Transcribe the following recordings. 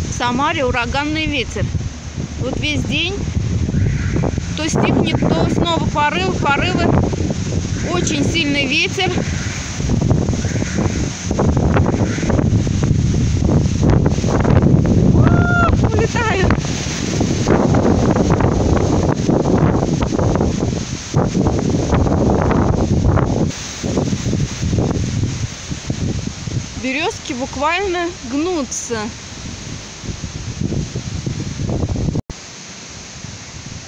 В Самаре ураганный ветер. Вот весь день то стихнет, то снова порывы. Очень сильный ветер. Улетаю. Березки буквально гнутся.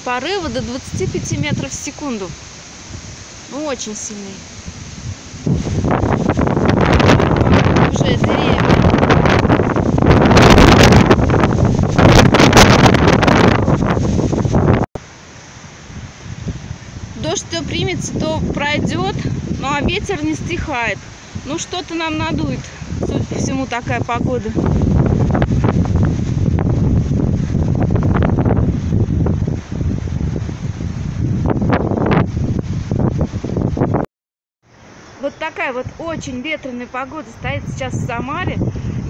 Порывы до 25 метров в секунду. Ну, очень сильный. Уже деревья. Дождь то примется, то пройдет, ну а ветер не стихает. Ну что-то нам надует. Судя по всему, такая погода. Вот такая вот очень ветреная погода стоит сейчас в Самаре.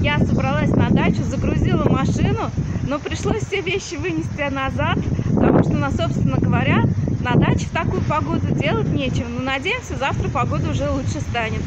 Я собралась на дачу, загрузила машину, но пришлось все вещи вынести назад, потому что, собственно говоря, на даче в такую погоду делать нечего. Но надеемся, завтра погода уже лучше станет.